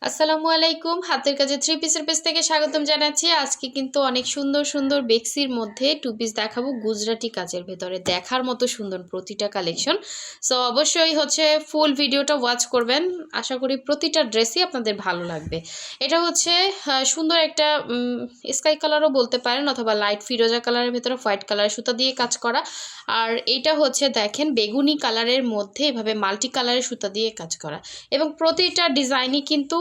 আসসালামু আলাইকুম। হাতের কাজে থ্রি পিসের পেজ থেকে স্বাগতম জানাচ্ছি। আজকে কিন্তু অনেক সুন্দর সুন্দর বেক্সির মধ্যে টু পিস দেখাবো গুজরাটি কাজের ভেতরে, দেখার মতো সুন্দর প্রতিটা কালেকশন। সো অবশ্যই ফুল ভিডিওটা ওয়াচ করবেন। আশা করি প্রতিটা ড্রেসই আপনাদের ভালো লাগবে। এটা সুন্দর একটা স্কাই কালারও বলতে পারেন, অথবা লাইট ফিরোজা কালারের ভেতরে হোয়াইট কালারের সুতা দিয়ে কাজ করা। আর এইটা দেখেন বেগুনি কালারের মধ্যে এভাবে মাল্টি কালারের সুতা দিয়ে কাজ করা, এবং প্রতিটা ডিজাইনই কিন্তু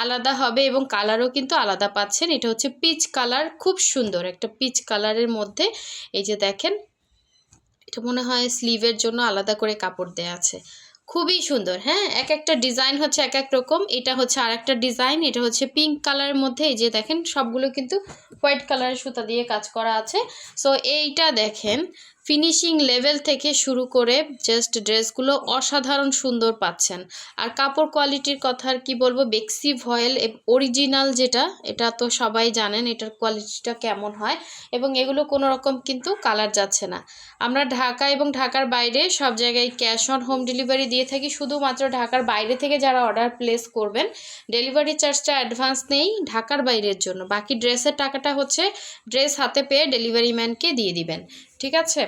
আলাদা হবে এবং কালারও কিন্তু আলাদা পাচ্ছেন। এটা পিচ কালার, খুব সুন্দর একটা পিচ কালারের মধ্যে। এই যে দেখেন, এটা মনে হয় স্লিভের জন্য আলাদা করে কাপড় দেয়া আছে। খুবই সুন্দর। হ্যাঁ, এক একটা ডিজাইন এক এক রকম। এটা আর একটা ডিজাইন, এটা পিঙ্ক কালারের মধ্যে। এই যে দেখেন, সবগুলো কিন্তু হোয়াইট কালারের সুতা দিয়ে কাজ করা আছে। সো এইটা দেখেন, ফিনিশিং লেভেল থেকে শুরু করে জাস্ট ড্রেসগুলো অসাধারণ সুন্দর পাচ্ছেন। আর কাপড় কোয়ালিটির কথা আর কি বলবো, বেক্সি ভয়েল অরিজিনাল যেটা, এটা তো সবাই জানেন এটার কোয়ালিটিটা কেমন হয়, এবং এগুলো কোনো রকম কিন্তু কালার যাচ্ছে না। আমরা ঢাকা এবং ঢাকার বাইরে সব জায়গায় ক্যাশ অন হোম ডেলিভারি দিয়ে থাকি। শুধুমাত্র ঢাকার বাইরে থেকে যারা অর্ডার প্লেস করবেন, ডেলিভারি চার্জটা অ্যাডভান্স নেই ঢাকার বাইরের জন্য। বাকি ড্রেসের টাকাটা ড্রেস হাতে পেয়ে ডেলিভারি ম্যানকে দিয়ে দিবেন। ঠিক আছে,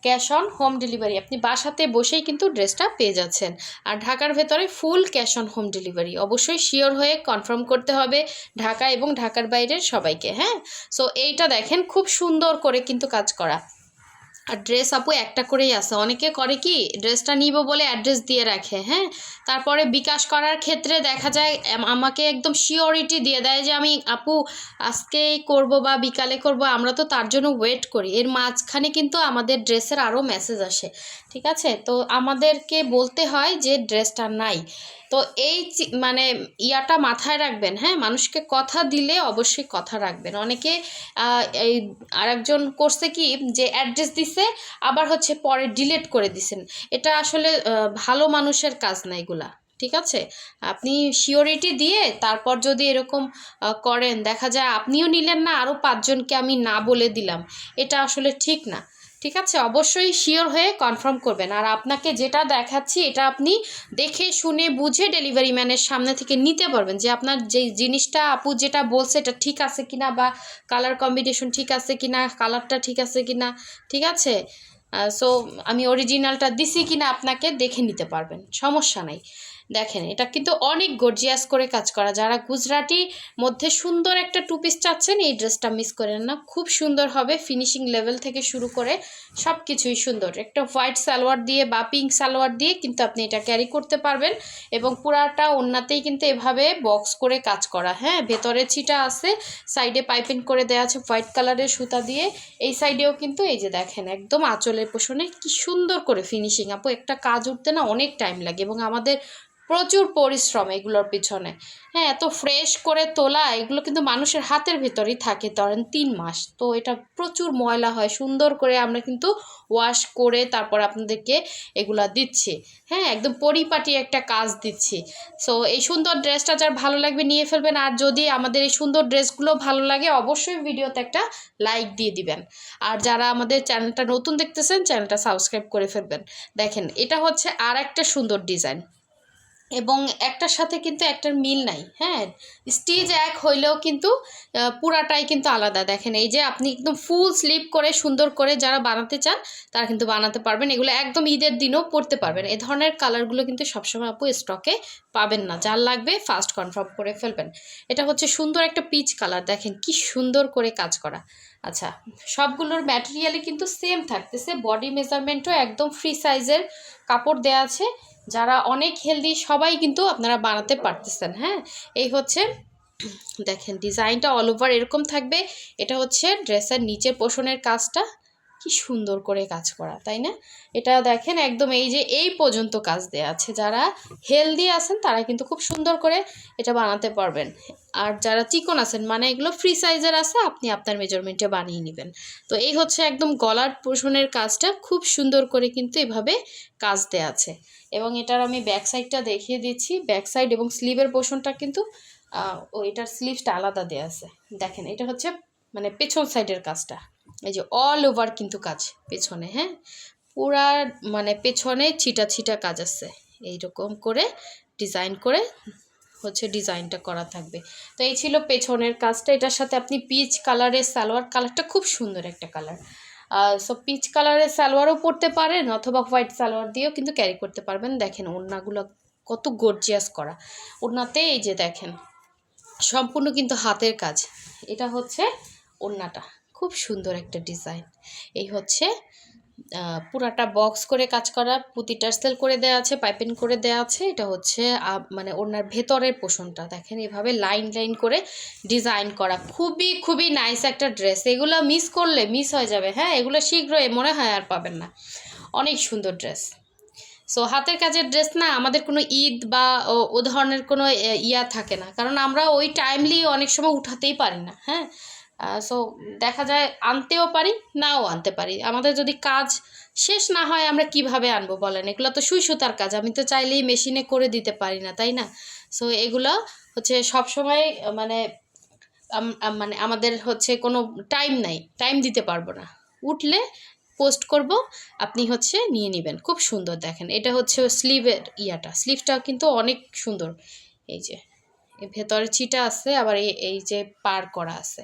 ক্যাশ অন হোম ডেলিভারি, আপনি বাসাতে বসেই কিন্তু ড্রেসটা পেয়ে যাচ্ছেন। আর ঢাকার ভেতরে full cash on home delivery. অবশ্যই শিওর হয়ে কনফার্ম করতে হবে ঢাকা এবং ঢাকার বাইরের সবাইকে। হ্যাঁ, সো এইটা দেখেন, খুব সুন্দর করে কিন্তু কাজ করা। আর ড্রেস আপু একটা করেই আছে। অনেকে করে কি, ড্রেসটা নিব বলে অ্যাড্রেস দিয়ে রাখে। হ্যাঁ, তারপরে বিকাশ করার ক্ষেত্রে দেখা যায় আমাকে একদম শিওরিটি দিয়ে দেয় যে আমি আপু আজকেই করব বা বিকালে করব। আমরা তো তার জন্য ওয়েট করি। এর মাঝখানে কিন্তু আমাদের ড্রেসের আরও মেসেজ আসে। ঠিক আছে, তো আমাদেরকে বলতে হয় যে ড্রেসটা নাই। তো এই মানে ইয়াটা মাথায় রাখবেন। হ্যাঁ, মানুষকে কথা দিলে অবশ্যই কথা রাখবেন। অনেকে এই আরেকজন করছে কি, যে অ্যাড্রেস দিছে আবার পরে ডিলিট করে দিছেন। এটা আসলে ভালো মানুষের কাজ না এগুলা। ঠিক আছে, আপনি শিওরিটি দিয়ে তারপর যদি এরকম করেন, দেখা যায় আপনিও নিলেন না, আরও 5 জনকে আমি না বলে দিলাম। এটা আসলে ঠিক না। ঠিক আছে, অবশ্যই শিওর হয়ে কনফার্ম করবেন। আর আপনাকে যেটা দেখাচ্ছি, এটা আপনি দেখে শুনে বুঝে ডেলিভারি ম্যানের সামনে থেকে নিতে পারবেন, যে আপনার যে জিনিসটা আপু যেটা বলছে এটা ঠিক আছে কিনা, বা কালার কম্বিনেশন ঠিক আছে কিনা, কালারটা ঠিক আছে কিনা। ঠিক আছে, সো আমি অরিজিনালটা দিছি কিনা আপনাকে দেখে নিতে পারবেন, সমস্যা নাই। দেখেন, এটা কিন্তু অনেক গর্জিয়াস করে কাজ করা। যারা গুজরাটি মধ্যে সুন্দর একটা টু পিস চাচ্ছেন, এই ড্রেসটা মিস করেন না। খুব সুন্দর হবে, ফিনিশিং লেভেল থেকে শুরু করে সব কিছুই সুন্দর। একটা হোয়াইট সালোয়ার দিয়ে বা পিঙ্ক সালোয়ার দিয়ে কিন্তু আপনি এটা ক্যারি করতে পারবেন, এবং পুরাটা ওড়নাতেই কিন্তু এভাবে বক্স করে কাজ করা। হ্যাঁ, ভেতরে ছিটা আছে, সাইডে পাইপিং করে দেওয়া আছে হোয়াইট কালারের সুতা দিয়ে। এই সাইডেও কিন্তু এই যে দেখেন, একদম আঁচলের পোষণে কি সুন্দর করে ফিনিশিং। আপু একটা কাজ উঠতে না অনেক টাইম লাগে, এবং আমাদের প্রচুর পরিশ্রম এগুলোর পিছনে। হ্যাঁ, এত ফ্রেশ করে তোলা, এগুলো কিন্তু মানুষের হাতের ভেতরেই থাকে ধরেন 3 মাস। তো এটা প্রচুর ময়লা হয়। সুন্দর করে আমরা কিন্তু ওয়াশ করে তারপর আপনাদেরকে এগুলা দিচ্ছি। হ্যাঁ, একদম পরিপাটি একটা কাজ দিচ্ছি। সো এই সুন্দর ড্রেসটা যার ভালো লাগবে নিয়ে ফেলবেন। আর যদি আমাদের এই সুন্দর ড্রেসগুলো ভালো লাগে, অবশ্যই ভিডিওতে একটা লাইক দিয়ে দিবেন। আর যারা আমাদের চ্যানেলটা নতুন দেখতেছেন, চ্যানেলটা সাবস্ক্রাইব করে ফেলবেন। দেখেন, এটা আর একটা সুন্দর ডিজাইন, এবং একটার সাথে কিন্তু একটার মিল নাই। হ্যাঁ, স্টিচ এক হইলেও কিন্তু পুরাটাই কিন্তু আলাদা। দেখেন, এই যে আপনি একদম ফুল স্লিভ করে সুন্দর করে যারা বানাতে চান, তারা কিন্তু বানাতে পারবেন। এগুলো একদম ঈদের দিনও পরতে পারবেন। এই ধরনের কালারগুলো কিন্তু সবসময় আপু স্টকে পাবেন না। যার লাগবে ফার্স্ট কনফার্ম করে ফেলবেন। এটা সুন্দর একটা পিচ কালার। দেখেন কি সুন্দর করে কাজ করা। আচ্ছা, সবগুলোর ম্যাটেরিয়ালই কিন্তু সেম থাকতেছে। বডি মেজারমেন্টও একদম ফ্রি সাইজের কাপড় দেওয়া আছে। যারা অনেক হেলদি সবাই কিন্তু আপনারা বানাতে পারতেছেন। হ্যাঁ, এই দেখেন, ডিজাইনটা অল ওভার এরকম থাকবে। এটা ড্রেসের নিচের পোষণের কাজটা কি সুন্দর করে কাজ করা, তাই না? এটা দেখেন, একদম এই যে এই পর্যন্ত কাজ দেওয়া আছে। যারা হেলদি আছেন তারা কিন্তু খুব সুন্দর করে এটা বানাতে পারবেন। আর যারা চিকন আছেন, মানে এগুলো ফ্রি সাইজের আছে, আপনি আপনার মেজারমেন্টে বানিয়ে নেবেন। তো এই একদম গলার পোষণের কাজটা খুব সুন্দর করে কিন্তু এভাবে কাজ দেওয়া আছে। এবং এটার আমি ব্যাক সাইডটা দেখিয়ে দিচ্ছি। ব্যাক সাইড এবং স্লিভের পোর্শনটা কিন্তু এটার স্লিভটা আলাদা দেওয়া আছে। দেখেন, এটা মানে পেছন সাইডের কাজটা। এই যে অল ওভার কিন্তু কাজ পেছনে। হ্যাঁ, পুরা মানে পেছনে ছিটা ছিটা কাজ আছে। এইরকম করে ডিজাইন করে হচ্ছে ডিজাইনটা করা থাকবে। তো এই ছিল পেছনের কাজটা। এটার সাথে আপনি পিচ কালারের সালোয়ার, কালারটা খুব সুন্দর একটা কালার। সো পিচ কালারের সালোয়ারও পরতে পারেন অথবা হোয়াইট সালোয়ার দিয়েও কিন্তু ক্যারি করতে পারবেন। দেখেন ওড়নাগুলো কত গর্জিয়াস করা। ওড়নাতে এই যে দেখেন সম্পূর্ণ কিন্তু হাতের কাজ। এটা হচ্ছে ওড়নাটা, খুব সুন্দর একটা ডিজাইন। এই হচ্ছে পুরাটা বক্স করে কাজ করা, পুঁতি টার্সেল করে দেওয়া আছে, পাইপিং করে দেওয়া আছে। এটা হচ্ছে মানে ওনার ভেতরের পোষণটা দেখেন এভাবে লাইন লাইন করে ডিজাইন করা, খুবই খুবই নাইস একটা ড্রেস। এগুলো মিস করলে মিস হয়ে যাবে, হ্যাঁ এগুলো শীঘ্রই মনে হয় আর পাবেন না। অনেক সুন্দর ড্রেস। সো হাতের কাজের ড্রেস না, আমাদের কোনো ঈদ বা ও ধরনের কোনো ইয়া থাকে না, কারণ আমরা ওই টাইমলি অনেক সময় উঠাতেই পারি না। হ্যাঁ, সো দেখা যায় আনতেও পারি নাও আনতে পারি। আমাদের যদি কাজ শেষ না হয় আমরা কিভাবে আনবো বলেন? এগুলো তো সুই সুতার কাজ, আমি তো চাইলেই মেশিনে করে দিতে পারি না, তাই না? সো এগুলো হচ্ছে সবসময় মানে মানে আমাদের হচ্ছে কোনো টাইম নাই, টাইম দিতে পারবো না। উঠলে পোস্ট করব, আপনি হচ্ছে নিয়ে নেবেন। খুব সুন্দর দেখেন, এটা হচ্ছে স্লিভের ইয়াটা, স্লিভটাও কিন্তু অনেক সুন্দর। এই যে ভেতরে চিটা আছে, আবার এই যে পার করা আছে।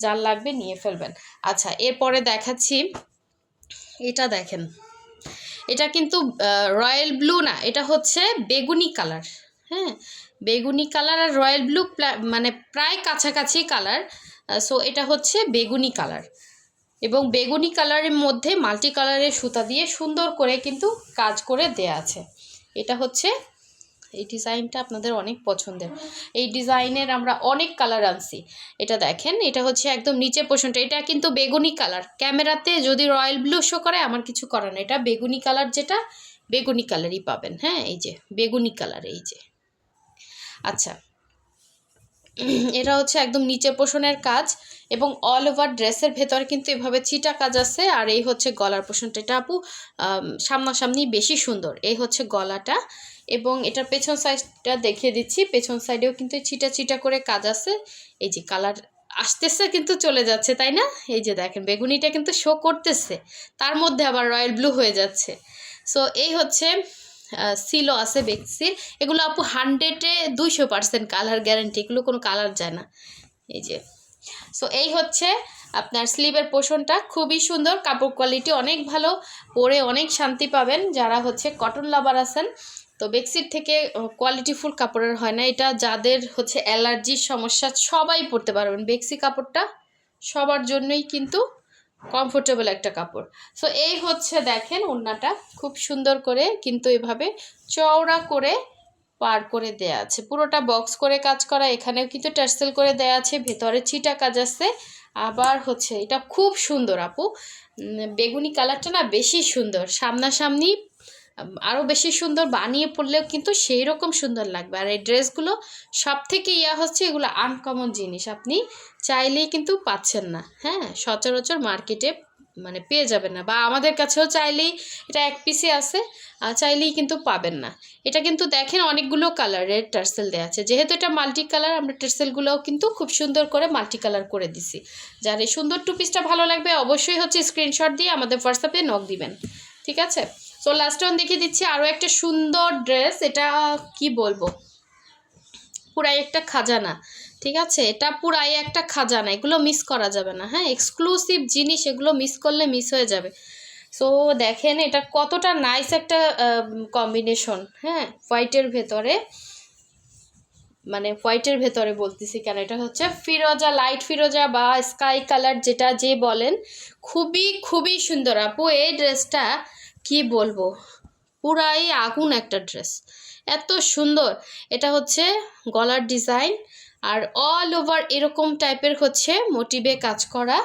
যার লাগবে নিয়ে ফেলবেন। আচ্ছা, এরপরে দেখাচ্ছি, এটা দেখেন, এটা কিন্তু রয়্যাল ব্লু না, এটা হচ্ছে বেগুনি কালার। হ্যাঁ, বেগুনি কালার আর রয়্যাল ব্লু মানে প্রায় কাছাকাছি কালার। সো এটা হচ্ছে বেগুনি কালার, এবং বেগুনি কালারের মধ্যে মাল্টি কালারের সুতা দিয়ে সুন্দর করে কিন্তু কাজ করে দেয়া আছে। এটা হচ্ছে এই ডিজাইনটা আপনাদের অনেক পছন্দের। এই ডিজাইনের আমরা অনেক কালার আনছি। এটা দেখেন, এটা হচ্ছে একদম নিচে পোর্শনটা, এটা কিন্তু বেগুনি কালার। ক্যামেরাতে যদি রয়্যাল ব্লু শো করে আমার কিছু করার না, এটা বেগুনি কালার, যেটা বেগুনি কালারই পাবেন। হ্যাঁ, এই যে বেগুনি কালার, এই যে। আচ্ছা, এটা হচ্ছে একদম নিচে পোষণের কাজ, এবং অল ওভার ড্রেসের ভেতরে কিন্তু এভাবে চিটা কাজ আছে। আর এই হচ্ছে গলার পোষণটা, এটা আপু সামনাসামনি বেশি সুন্দর। এই হচ্ছে গলাটা, এবং এটার পেছন সাইডটা দেখিয়ে দিচ্ছি। পেছন সাইডেও কিন্তু চিটা চিটা করে কাজ আছে। এই যে কালার আসতেছে কিন্তু চলে যাচ্ছে, তাই না? এই যে দেখেন বেগুনিটা কিন্তু শো করতেছে, তার মধ্যে আবার রয়্যাল ব্লু হয়ে যাচ্ছে। সো এই হচ্ছে সিলও আছে বেক্সির। এগুলো আপু 100-এ 200% কালার গ্যারান্টি, এগুলো কোনো কালার যায় না। এই যে, সো এই হচ্ছে আপনার স্লিভের পোর্শনটা, খুবই সুন্দর, কাপড় কোয়ালিটি অনেক ভালো, পরে অনেক শান্তি পাবেন। যারা হচ্ছে কটন লাভার আছেন, তো বেক্সির থেকে কোয়ালিটিফুল কাপড়ের হয় না। এটা যাদের হচ্ছে অ্যালার্জির সমস্যা সবাই পরতে পারবেন। বেক্সি কাপড়টা সবার জন্যই কিন্তু কমফোর্টেবল একটা কাপড়। সো এই হচ্ছে দেখেন ওড়নাটা, খুব সুন্দর করে কিন্তু এভাবে চওড়া করে পার করে দেয়া আছে, পুরোটা বক্স করে কাজ করা। এখানেও কিন্তু টার্সেল করে দেয়া আছে, ভেতরে ছিটা কাজ আছে। আবার হচ্ছে এটা খুব সুন্দর আপু, বেগুনি কালারটা না বেশি সুন্দর, সামনাসামনি আরও বেশি সুন্দর, বানিয়ে পড়লেও কিন্তু সেই রকম সুন্দর লাগবে। আর এই ড্রেসগুলো সব থেকে হচ্ছে এগুলো আনকমন জিনিস, আপনি চাইলেই কিন্তু পাচ্ছেন না। হ্যাঁ, সচরাচর মার্কেটে মানে পেয়ে যাবেন না, বা আমাদের কাছেও চাইলেই এটা এক পিসে আছে, চাইলেই কিন্তু পাবেন না। এটা কিন্তু দেখেন অনেকগুলো কালারের টার্সেল দেওয়া আছে, যেহেতু এটা মাল্টি কালার, আমরা টার্সেলগুলোও কিন্তু খুব সুন্দর করে মাল্টি কালার করে দিছি। যার এই সুন্দর টু পিসটা ভালো লাগবে অবশ্যই হচ্ছে স্ক্রিনশট দিয়ে আমাদের হোয়াটসঅ্যাপে নক দিবেন, ঠিক আছে? সো লাস্ট ওয়ান দেখিয়ে দিচ্ছি, আরও একটা সুন্দর ড্রেস। এটা কি বলবো, পুরাই একটা খাজানা, ঠিক আছে? এটা পুরাই একটা খাজানা, এগুলো মিস করা যাবে না। হ্যাঁ, এক্সক্লুসিভ জিনিস, এগুলো মিস করলে মিস হয়ে যাবে। সো দেখেন এটা কতটা নাইস একটা কম্বিনেশন। হ্যাঁ, হোয়াইটের ভেতরে, মানে হোয়াইটের ভেতরে বলতেছি কেন, এটা হচ্ছে ফিরোজা, লাইট ফিরোজা বা স্কাই কালার, যেটা যে বলেন, খুবই খুবই সুন্দর আপু। এই ড্রেসটা কি বলবো, পুরাই আগুন একটা ড্রেস, এত সুন্দর। এটা হচ্ছে গলার ডিজাইন, আর অল ওভার এরকম টাইপের হচ্ছে মোটিভে কাজ করা,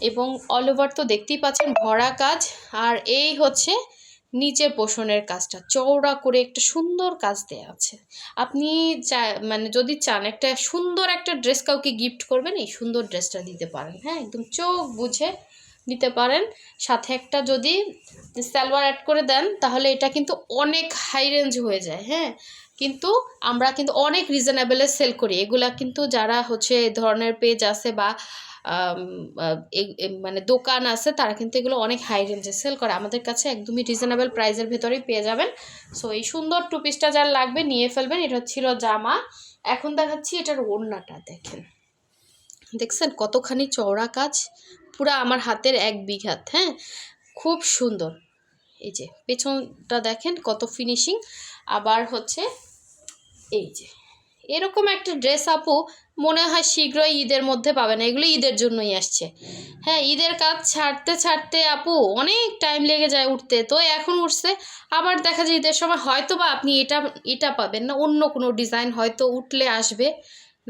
এবং অল ওভার তো দেখতেই পাচ্ছেন ভরা কাজ। আর এই হচ্ছে নিচে পোষণের কাজটা, চওড়া করে একটা সুন্দর কাজ দেয়া আছে। আপনি মানে যদি চান একটা সুন্দর একটা ড্রেস কাউকে গিফট করবেন, এই সুন্দর ড্রেসটা দিতে পারেন। হ্যাঁ, একদম চোখ বুঝে দিতে পারেন। সাথে একটা যদি সালোয়ার অ্যাড করে দেন তাহলে এটা কিন্তু অনেক হাই রেঞ্জ হয়ে যায়। হ্যাঁ, কিন্তু আমরা কিন্তু অনেক রিজনেবলে সেল করি এগুলা, কিন্তু যারা হচ্ছে এই ধরনের পেজ আছে বা মানে দোকান আছে, তারা কিন্তু এগুলো অনেক হাই রেঞ্জে সেল করে। আমাদের কাছে একদমই রিজনেবল প্রাইসের ভেতরেই পেয়ে যাবেন। সো এই সুন্দর টু পিসটা যার লাগবে নিয়ে ফেলবেন। এটা ছিল জামা, এখন দেখাচ্ছি এটার ওড়নাটা দেখেন, দেখছেন কতখানি চওড়া কাজ, পুরা আমার হাতের 1 বিঘাত। হ্যাঁ, খুব সুন্দর। এই যে পেছনটা দেখেন কত ফিনিশিং। আবার হচ্ছে এই যে এরকম একটা ড্রেস আপু মনে হয় শীঘ্রই ঈদের মধ্যে পাবেন, এগুলো ঈদের জন্যই আসছে। হ্যাঁ, ঈদের কাজ ছাড়তে ছাড়তে আপু অনেক টাইম লেগে যায় উঠতে, তো এখন উঠছে। আবার দেখা যায় ঈদের সময় হয়তো বা আপনি এটা পাবেন না, অন্য কোনো ডিজাইন হয়তো উঠলে আসবে,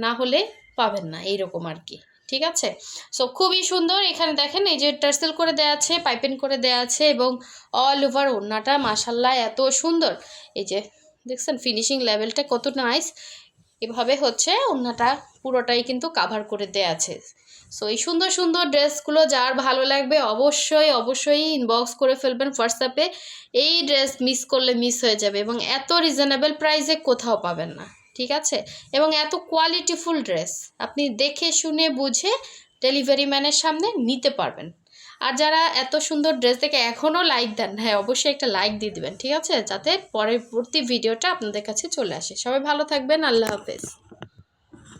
না হলে পাবেন না, এইরকম আর কি। ঠিক আছে, সো খুবই সুন্দর। এখানে দেখেন এই যে টার্সেল করে দেওয়া আছে, পাইপিং করে দেওয়া আছে, এবং অল ওভার ওড়নাটা মাশাল্লাহ এত সুন্দর। এই যে দেখছেন ফিনিশিং লেভেলটা কত নাইস। এভাবে হচ্ছে ওড়নাটা পুরোটাই কিন্তু কাভার করে দেয়া আছে। সো এই সুন্দর সুন্দর ড্রেসগুলো যার ভালো লাগবে অবশ্যই অবশ্যই ইনবক্স করে ফেলবেন হোয়াটসঅ্যাপে। এই ড্রেস মিস করলে মিস হয়ে যাবে, এবং এত রিজনেবল প্রাইসে কোথাও পাবেন না। ঠিক আছে, এবং এত কোয়ালিটিফুল ড্রেস আপনি দেখে শুনে বুঝে ডেলিভারি ম্যানের সামনে নিতে পারবেন। আর যারা এত সুন্দর ড্রেস দেখে এখনও লাইক দেন, হ্যাঁ অবশ্যই একটা লাইক দিয়ে দিবেন, ঠিক আছে, যাতে পরবর্তী ভিডিওটা আপনাদের কাছে চলে আসে। সবাই ভালো থাকবেন, আল্লাহ হাফেজ।